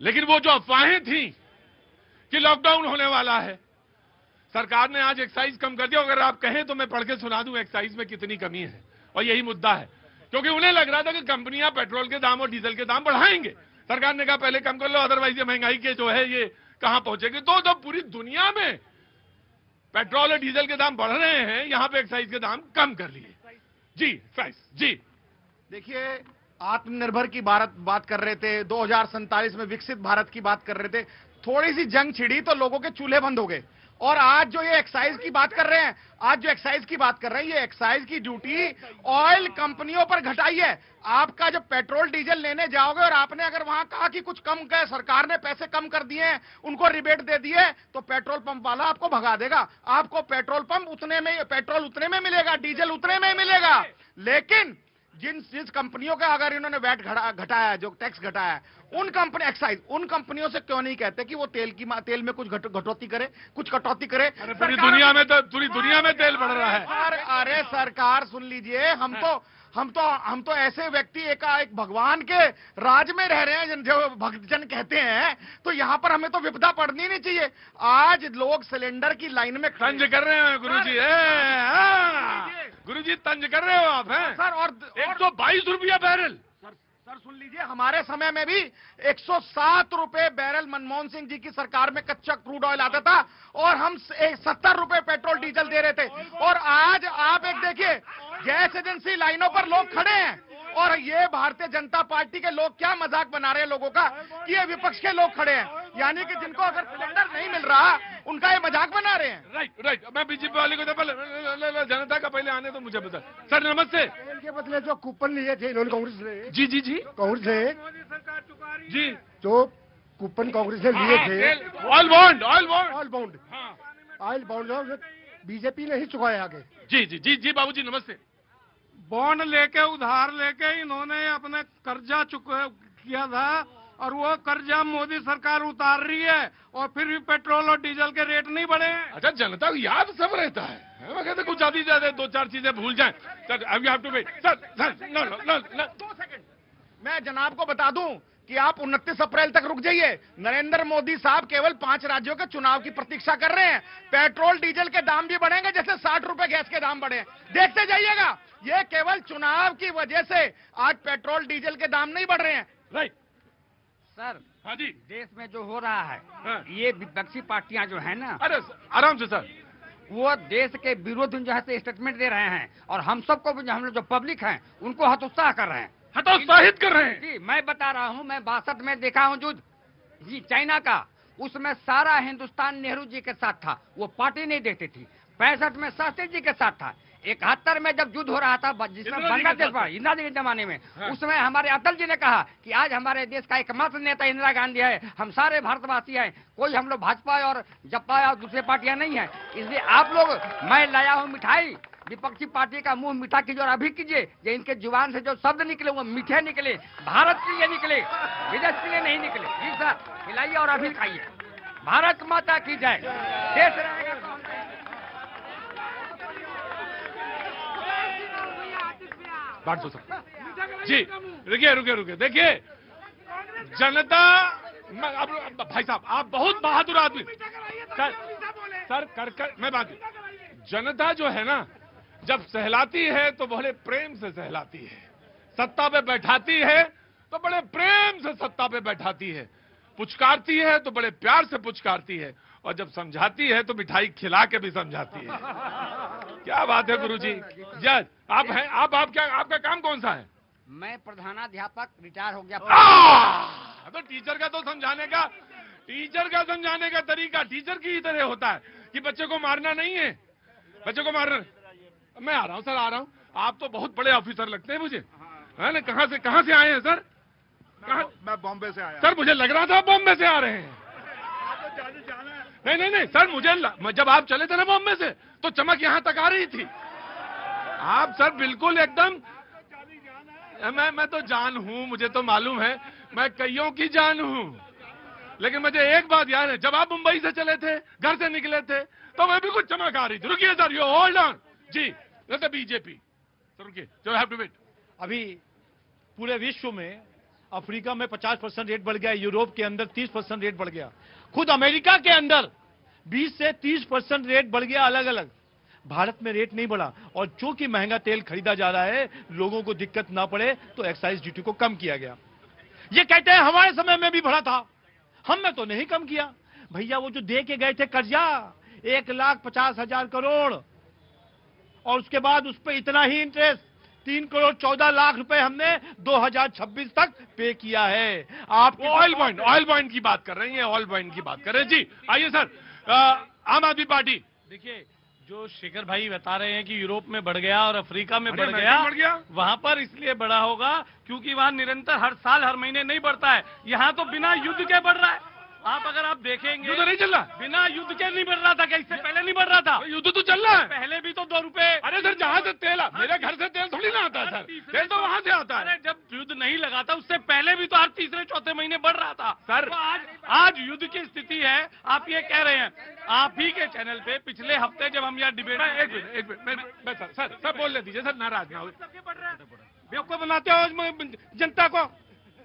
लेकिन वो जो अफवाहें थी कि लॉकडाउन होने वाला है, सरकार ने आज एक्साइज कम कर दिया। अगर आप कहें तो मैं पढ़ के सुना दूं एक्साइज में कितनी कमी है, और यही मुद्दा है। क्योंकि उन्हें लग रहा था कि कंपनियां पेट्रोल के दाम और डीजल के दाम बढ़ाएंगे। सरकार ने कहा पहले कम कर लो, अदरवाइज ये महंगाई के जो है ये कहां पहुंचेगी। तो जब पूरी दुनिया में पेट्रोल और डीजल के दाम बढ़ रहे हैं, यहां पे एक्साइज के दाम कम कर लिए। जी एक्साइज जी। देखिए, आत्मनिर्भर की बात कर रहे थे, 2047 में विकसित भारत की बात कर रहे थे। थोड़ी सी जंग छिड़ी तो लोगों के चूल्हे बंद हो गए। और आज जो ये एक्साइज की बात कर रहे हैं, ये एक्साइज की ड्यूटी ऑयल कंपनियों पर घटाई है। आपका जब पेट्रोल डीजल लेने जाओगे और आपने अगर वहां कहा कि कुछ कम कर, सरकार ने पैसे कम कर दिए हैं, उनको रिबेट दे दिए, तो पेट्रोल पंप वाला आपको भगा देगा। आपको पेट्रोल उतने में मिलेगा, डीजल उतने में मिलेगा। लेकिन जिस कंपनियों का अगर इन्होंने वैट घटाया है, जो टैक्स घटाया है, उन कंपनियों से क्यों नहीं कहते कि वो तेल में कुछ कटौती करे। पूरी दुनिया में तेल बढ़ रहा है। अरे सरकार सुन लीजिए, हम तो ऐसे व्यक्ति एक भगवान के राज में रह रहे हैं, जो भक्तजन कहते हैं। तो यहाँ पर हमें तो विपदा पड़नी नहीं चाहिए। आज लोग सिलेंडर की लाइन में तंज कर रहे हैं गुरुजी। गुरुजी तंज कर रहे हो आप, हैं सर। और 122 रुपया बैरल। सर सुन लीजिए, हमारे समय में भी 107 रुपए बैरल मनमोहन सिंह जी की सरकार में कच्चा क्रूड ऑयल आता था, और हम 70 रुपए पेट्रोल डीजल दे रहे थे। और आज आप एक देखिए, गैस एजेंसी लाइनों पर लोग खड़े हैं, और ये भारतीय जनता पार्टी के लोग क्या मजाक बना रहे हैं लोगों का कि ये विपक्ष के लोग खड़े हैं, यानी कि जिनको अगर सिलेंडर नहीं मिल रहा उनका ये मजाक बना रहे हैं। राइट। मैं बीजेपी वाले को जनता का पहले आने तो मुझे बता। सर नमस्ते। तेल के बदले जो कूपन लिए थे इन्होंने, कांग्रेस ने जी कांग्रेस ने जी जो कूपन कांग्रेस ने लिए थे, ऑयल बॉन्ड बीजेपी ने ही चुकाया आगे। जी बाबूजी नमस्ते। बॉन्ड लेके, उधार लेके इन्होंने अपने कर्जा किया था, और वो कर्जा मोदी सरकार उतार रही है, और फिर भी पेट्रोल और डीजल के रेट नहीं बढ़े हैं। अच्छा, जनता को याद सब रहता है। मैं कहते कुछ ज्यादा 2-4 चीजें भूल जाएं। सर अब you have to wait. Sir 2 second मैं जनाब को बता दूं कि आप 29 अप्रैल तक रुक जाइए। नरेंद्र मोदी साहब केवल 5 राज्यों के चुनाव की प्रतीक्षा कर रहे हैं। पेट्रोल डीजल के दाम भी बढ़ेंगे, जैसे 60 रुपए गैस के दाम बढ़े। देखते जाइएगा, ये केवल चुनाव की वजह से आज पेट्रोल डीजल के दाम नहीं बढ़ रहे हैं। Right sir. हाँ जी। देश में जो हो रहा है, हाँ। ये विपक्षी पार्टियां जो है ना, अरे आराम से सर, वो देश के विरोध में जो है स्टेटमेंट दे रहे हैं, और हम सबको हम लोग जो पब्लिक हैं उनको हतोत्साह कर रहे हैं, हतोत्साहित कर रहे हैं। जी मैं बता रहा हूँ, मैं 62 में देखा हूँ युद्ध जी चाइना का। उसमें सारा हिंदुस्तान नेहरू जी के साथ था, वो पार्टी नहीं देखती थी। 65 में शास्त्री जी के साथ था। 71 में जब युद्ध हो रहा था, जिसमें बांग्लादेश पर इंदिरा जी के जमाने में, हाँ। उसमें हमारे अटल जी ने कहा कि आज हमारे देश का एकमात्र नेता इंदिरा गांधी है, हम सारे भारतवासी हैं, कोई हम लोग भाजपा और जपा और दूसरे पार्टियां नहीं है। इसलिए आप लोग, मैं लाया हूँ मिठाई, विपक्षी पार्टी का मुंह मीठा कीजिए और अभी कीजिए। जो इनके जुबान से जो शब्द निकले वो मीठे निकले, भारत के लिए निकले, विदेश के लिए नहीं निकले। जी सर, खिलाइए और अभी खाइए। भारत माता की जय। देश रहेगा तो हम रहेंगे। 500 सर। जी रुकिए। देखिए जनता, भाई साहब आप बहुत बहादुर आदमी। सर मैं बात, जनता जो है ना, जब सहलाती है तो बड़े प्रेम से सहलाती है, सत्ता पे बैठाती है तो बड़े प्रेम से सत्ता पे बैठाती है, पुचकारती है तो बड़े प्यार से पुचकारती है, और जब समझाती है तो मिठाई खिला के भी समझाती है। क्या बात है गुरुजी। जज आप हैं, आपका काम कौन सा है? मैं प्रधानाध्यापक रिटायर हो गया। तो टीचर का समझाने का तरीका टीचर की ही तरह होता है कि बच्चे को मारना नहीं है, बच्चे को मारना। मैं आ रहा हूँ सर, आ रहा हूँ। आप तो बहुत बड़े ऑफिसर लगते हैं मुझे, है ना? कहाँ से आए हैं सर? मैं बॉम्बे से आया। सर मुझे लग रहा था बॉम्बे से आ रहे हैं। नहीं सर, जब आप चले थे ना बॉम्बे से, तो चमक यहाँ तक आ रही थी। आप सर बिल्कुल एकदम, मैं तो जान हूँ, मुझे तो मालूम है, मैं कईयों की जान हूँ। लेकिन मुझे एक बात याद है, जब आप मुंबई से चले थे, घर से निकले थे, तो मैं बिल्कुल चमक आ रही थी। रुकिए सर, यू होल्ड ऑन। जी बीजेपी सर, रुकिए, जो हैव टू वेट। अभी पूरे विश्व में अफ्रीका में 50% रेट बढ़ गया, यूरोप के अंदर 30% रेट बढ़ गया, खुद अमेरिका के अंदर 20 से 30% रेट बढ़ गया अलग अलग। भारत में रेट नहीं बढ़ा, और चूंकि महंगा तेल खरीदा जा रहा है, लोगों को दिक्कत ना पड़े तो एक्साइज ड्यूटी को कम किया गया। ये कहते हैं हमारे समय में भी बढ़ा था, हमने तो नहीं कम किया। भैया वो जो दे के गए थे कर्जा 1,50,000 करोड़, और उसके बाद उस पर इतना ही इंटरेस्ट 3,14,00,000 रुपए हमने 2026 तक पे किया है। आप ऑयल पॉइंट की बात कर रहे हैं, ऑयल पॉइंट की बात कर रहे हैं। जी आइए सर, आम आदमी पार्टी। देखिए, जो शेखर भाई बता रहे हैं कि यूरोप में बढ़ गया और अफ्रीका में बढ़ बढ़ गया, वहां पर इसलिए बढ़ा होगा क्योंकि वहां निरंतर हर साल हर महीने नहीं बढ़ता है, यहाँ तो बिना युद्ध के बढ़ रहा है। आप अगर आप देखेंगे युद्ध नहीं चल रहा, बिना युद्ध के नहीं बढ़ रहा था क्या? इससे पहले नहीं बढ़ रहा था? युद्ध तो चल रहा है, पहले भी तो 2 रुपए। अरे सर जहां से तेल, मेरे घर से तेल थोड़ी ना आता है सर, तेल तो वहां से आता है। अरे जब युद्ध नहीं लगा था उससे पहले भी तो हर तीसरे चौथे महीने बढ़ रहा था सर। तो आज युद्ध की स्थिति है, आप ये कह रहे हैं। आप ही के चैनल पे पिछले हफ्ते जब हम यहाँ डिबेट, एक मिनट सर बोल ले दीजिए सर, नाराज ना हो। बेवकूफ बनाते हो जनता को।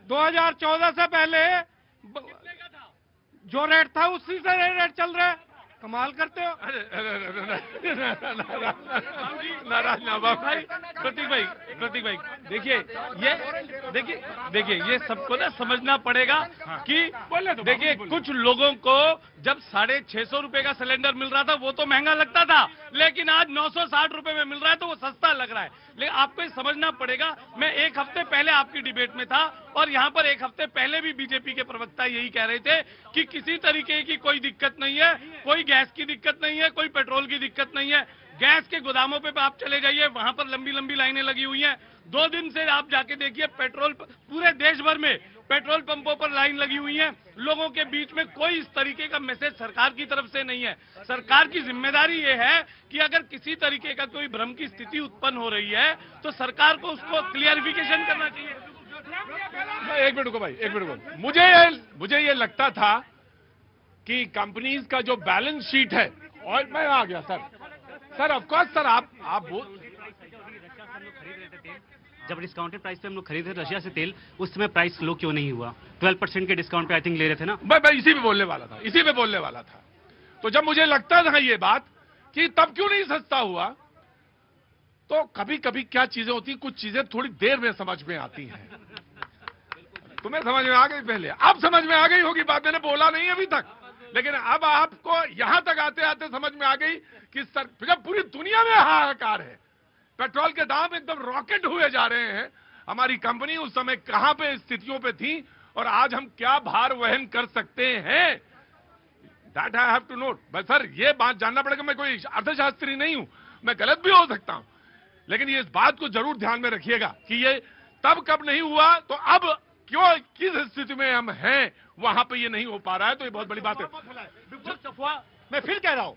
2014 से पहले जो रेट था उसी से रेट चल रहा है, कमाल करते हो। नाराज ना भाई। प्रतीक भाई देखिए ये सबको ना समझना पड़ेगा कि देखिए कुछ लोगों को जब 650 रुपए का सिलेंडर मिल रहा था वो तो महंगा लगता था, लेकिन आज 960 रुपए में मिल रहा है तो वो सस्ता लग रहा है। लेकिन आपको ये समझना पड़ेगा, मैं एक हफ्ते पहले आपकी डिबेट में था और यहाँ पर एक हफ्ते पहले भी बीजेपी के प्रवक्ता यही कह रहे थे कि किसी तरीके की कोई दिक्कत नहीं है, कोई गैस की दिक्कत नहीं है, कोई पेट्रोल की दिक्कत नहीं है। गैस के गोदामों पे आप चले जाइए, वहां पर लंबी लंबी लाइनें लगी हुई हैं। 2 दिन से आप जाके देखिए, पेट्रोल पूरे देश भर में पेट्रोल पंपों पर लाइन लगी हुई है। लोगों के बीच में कोई इस तरीके का मैसेज सरकार की तरफ से नहीं है। सरकार की जिम्मेदारी ये है कि अगर किसी तरीके का कोई भ्रम की स्थिति उत्पन्न हो रही है तो सरकार को उसको क्लियरिफिकेशन करना चाहिए। एक मिनट रुको भाई, एक मिनट रुको। मुझे ये लगता था कि कंपनीज का जो बैलेंस शीट है, और मैं आ गया सर ऑफ कोर्स सर, आप जब डिस्काउंटेड प्राइस पे हम लोग खरीद रहे थे रशिया से तेल, उस समय प्राइस लो क्यों नहीं हुआ? 12% के डिस्काउंट पे आई थिंक ले रहे थे ना। मैं इसी पे बोलने वाला था। तो जब मुझे लगता था ये बात कि तब क्यों नहीं सस्ता हुआ, तो कभी कभी क्या चीजें होती, कुछ चीजें थोड़ी देर में समझ में आती हैं। तुम्हें समझ में आ गई पहले, अब समझ में आ गई होगी बात, मैंने बोला नहीं अभी तक, लेकिन अब आपको यहां तक आते आते समझ में आ गई कि जब पूरी दुनिया में हाहाकार है, पेट्रोल के दाम एकदम रॉकेट हुए जा रहे हैं, हमारी कंपनी उस समय कहां पे स्थितियों पे थी और आज हम क्या भार वहन कर सकते हैं, that I have to note. बस सर ये बात जानना पड़ेगा, मैं कोई अर्थशास्त्री नहीं हूं, मैं गलत भी हो सकता हूं, लेकिन ये इस बात को जरूर ध्यान में रखिएगा कि ये तब कब नहीं हुआ, तो अब क्यों, किस स्थिति में हम हैं, वहां पे ये नहीं हो पा रहा है, तो ये बहुत बड़ी बात है। मैं फिर कह रहा हूं,